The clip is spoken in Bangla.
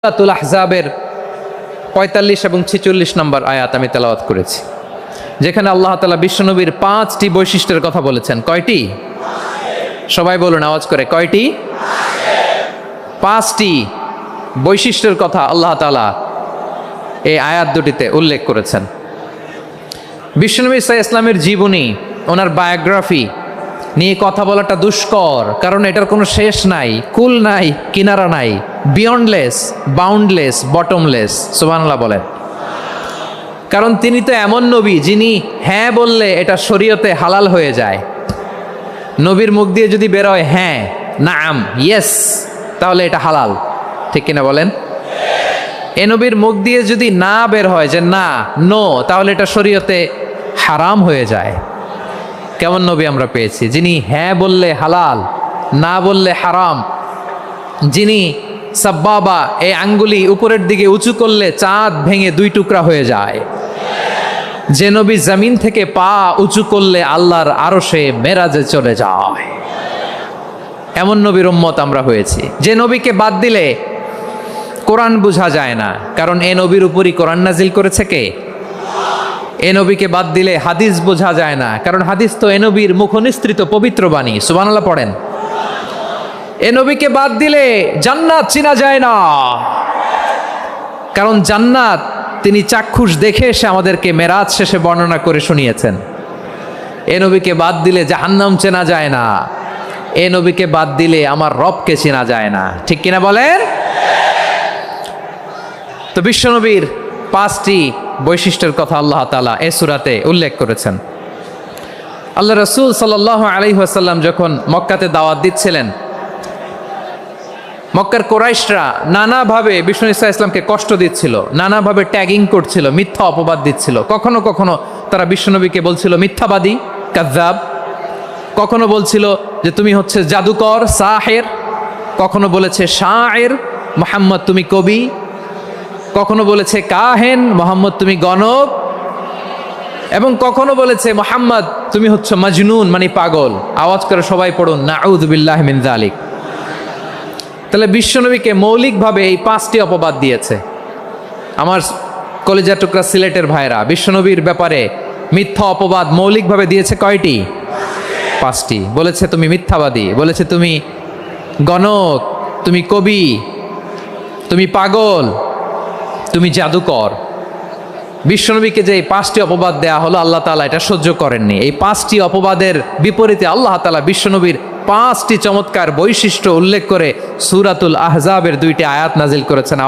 সূরাতুল আহজাবের ৪৫ এবং ৪৬ নম্বর আয়াত আমি তেলাওয়াত করেছি, যেখানে আল্লাহ তাআলা বিশ্বনবীর ৫টি বৈশিষ্ট্যের কথা বলেছেন। কয়টি? সবাই বলুন আওয়াজ করে, কয়টি? ৫টি বৈশিষ্ট্যের কথা আল্লাহ তাআলা এই আয়াত দুটিতে উল্লেখ করেছেন। বিশ্বনবী সাল্লাল্লাহু আলাইহি ওয়াসাল্লামের জীবনী, ওনার বায়োগ্রাফি নিয়ে কথা বলাটা দুষ্কর, কারণ এটার কোনো শেষ নাই, কুল নাই, কিনারা নাই, বিয়ন্ডলেস, বাউন্ডলেস, বটমলেস। সুবহানাল্লাহ বলেন। কারণ তিনি তো এমন নবী যিনি হ্যাঁ বললে এটা শরীয়তে হালাল হয়ে যায়। নবীর মুখ দিয়ে যদি বেরোয় হ্যাঁ, নাম, ইয়েস, তাহলে এটা হালাল। ঠিক কিনা বলেন? এ নবীর মুখ দিয়ে যদি না বের হয় যে না, নো, তাহলে এটা শরীয়তে হারাম হয়ে যায়। কেমন নবী আমরা পেয়েছি, যিনি হ্যাঁ বললে হালাল, না বললে হারাম, যিনি সাব্বাবা এই আঙ্গুলি উপরের দিকে উঁচু করলে চাঁদ ভেঙে 2 টুকরা হয়ে যায়, যে নবী জমিন থেকে পা উঁচু করলে আল্লাহর আরশে মেরাজে চলে যায়, এমন নবীর উম্মত আমরা হয়েছি। যে নবীকে বাদ দিলে কোরআন বোঝা যায় না, কারণ এ নবীর উপরই কোরআন নাজিল করেছে কে? এ নবীকে বাদ দিলে হাদিস বোঝা যায় না, কারণ হাদিস তো এ নবীর মুখনিসৃত পবিত্র বাণী। সুবহানাল্লাহ পড়েন। এ নবীকে বাদ দিলে জান্নাত চিনা যায় না, কারণ জান্নাত তিনি চাক্ষুষ দেখে এসে আমাদেরকে মেরাজ শেষে বর্ণনা করে শুনিয়েছেন। এ নবীকে বাদ দিলে জাহান্নাম চেনা যায় না, এ নবীকে বাদ দিলে আমার রবকে চেনা যায় না। ঠিক কিনা বলেন? তো বিশ্বনবীর 5টি বৈশিষ্ট্যের কথা আল্লাহ তাআলা এই সূরাতে উল্লেখ করেছেন। আল্লাহ রাসূল সাল্লাল্লাহু আলাইহি ওয়াসাল্লাম যখন মক্কাতে দাওয়াত দিচ্ছিলেন, মক্কার কুরাইশরা নানাভাবে বিষ্ণু ঈসা ইসলামকে কষ্ট দিচ্ছিল, নানাভাবে ট্যাগিং করছিল, মিথ্যা অপবাদ দিচ্ছিল। কখনো কখনো তারা বিশ্বনবীকে বলছিল মিথ্যাবাদী, কাযযাব। কখনো বলছিল যে তুমি হচ্ছে জাদুকর, সাহের। কখনো বলেছে শায়ের, মুহাম্মদ তুমি কবি। কখনো বলেছে কাহেন, মুহাম্মদ তুমি গণক। এবং কখনো বলেছে মুহাম্মদ তুমি হচ্ছে মাজনুন, মানে পাগল। আওয়াজ করে সবাই পড়ুন নাউযু বিল্লাহি মিন যালিক। তাহলে বিশ্বনবীকে মৌলিকভাবে এই 5টি অপবাদ দিয়েছে। আমার কলিজা টুকরা সিলেটের ভাইরা, বিশ্বনবীর ব্যাপারে মিথ্যা অপবাদ মৌলিকভাবে দিয়েছে কয়টি? 5টি। বলেছে তুমি মিথ্যাবাদী, বলেছে তুমি গণক, তুমি কবি, তুমি পাগল, তুমি জাদুকর। বিশ্বনবীকে যে এই 5টি অপবাদ দেয়া হলো, আল্লাহ তাআলা এটা সহ্য করেননি। এই 5টি অপবাদের বিপরীতে আল্লাহ তাআলা বিশ্বনবীর 5টি চমৎকার বৈশিষ্ট্য উল্লেখ করে সূরাতুল আহজাবের 2টি আয়াত নাজিল করেছেন।